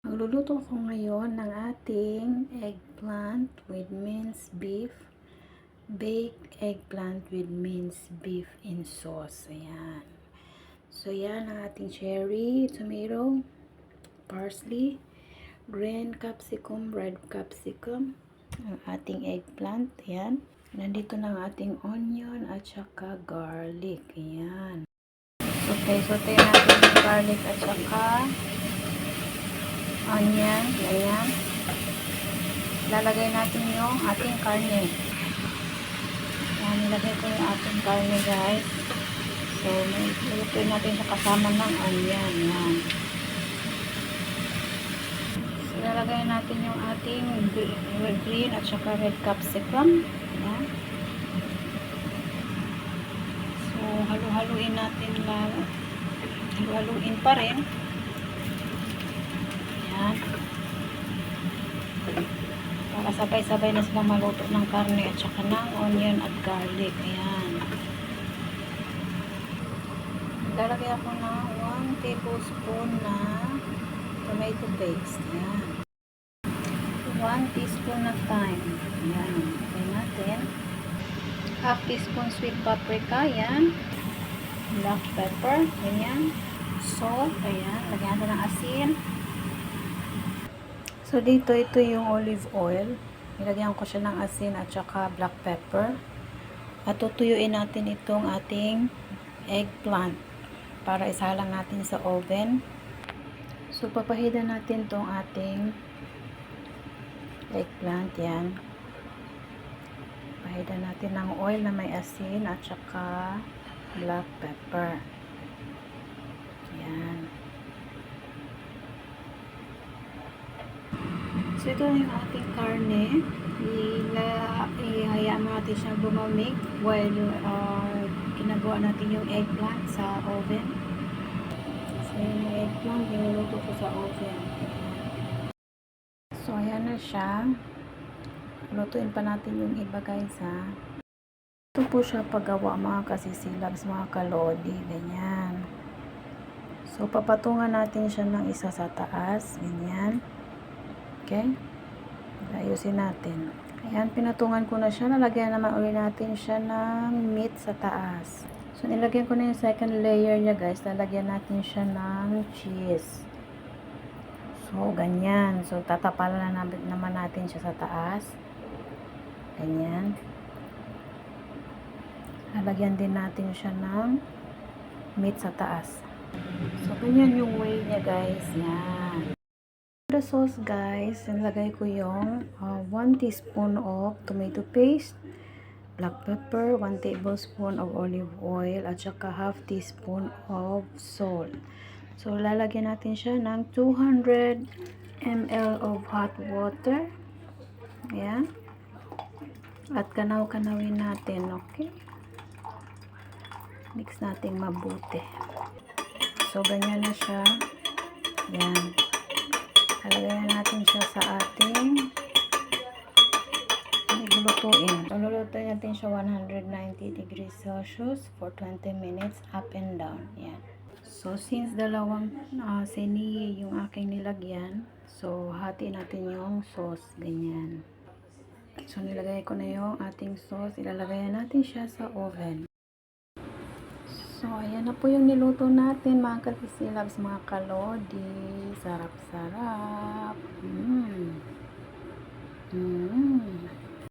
Magluluto ko ngayon ng ating eggplant with minced beef. Baked eggplant with minced beef in sauce. Ayan. So, yan ang ating cherry, tomato, parsley, green capsicum, red capsicum, ang ating eggplant. Ayan. Nandito na ang ating onion at saka garlic. Ayan. Sote natin yung garlic at saka onion. Ayan. Lalagay natin yung ating karne. Ayan, nilagay ko yung ating karne, guys. So, nilagay natin siya kasama ng onion. Ayan. So, lalagay natin yung ating green at saka red capsicum. Ayan. So, halu-haluin natin lang. Halu-haluin pa rin. Ayan. Para sabay-sabay na sila maluto ng karne at saka ng onion at garlic. Ayan. Lalagay ako ng 1 tablespoon na tomato paste. Ayan. 1 teaspoon na thyme. Ayan. Lagay natin. Half teaspoon sweet paprika. Ayan. Black pepper. Ayan. Salt. Ayan. Lagyan natin ng asin. So, dito, ito yung olive oil. Nilagyan ko siya ng asin at saka black pepper. At tutuyuin natin itong ating eggplant para isalang natin sa oven. So, papahidan natin itong ating eggplant. Yan. Pahidan natin ng oil na may asin at saka black pepper. Yan. So, ito yung ating karne. Ihayaan mo natin siya bumamig while ginagawa natin yung eggplant sa oven. So, yung eggplant, niluluto ko sa oven. So, ayan na siya. Lutuin pa natin yung iba, guys, ha. Ito po siya paggawa, mga kasisilabs, mga kalodi. Ganyan. So, papatungan natin siya ng isa sa taas. Ganyan. Okay? Ayusin natin. Ayan, pinatungan ko na siya. Nalagyan naman ulit natin siya ng meat sa taas. So, nilagyan ko na yung second layer niya, guys. Nalagyan natin siya ng cheese. So, ganyan. So, tatapalan na naman natin siya sa taas. Ganyan. Nalagyan din natin siya ng meat sa taas. So, ganyan yung way niya, guys. Yan. The sauce, guys, nilagay ko yung 1 teaspoon of tomato paste, black pepper, 1 tablespoon of olive oil, at saka half teaspoon of salt. So, lalagyan natin siya ng 200 ml of hot water. Ayan. At kanaw-kanawin natin, okay? Mix natin mabuti. So, ganyan na siya. Ayan. Lalagyan natin siya sa ating lulutuin. So, lulutuin natin siya 190 degrees Celsius for 20 minutes up and down. Yan. So, since dalawang sini yung aking nilagyan, so, hati natin yung sauce. Ganyan. So, nilagay ko na yung ating sauce. Ilalagay natin siya sa oven. So, ayan na po yung niluto natin, mga kasisilabs, mga kalodi. Sarap-sarap.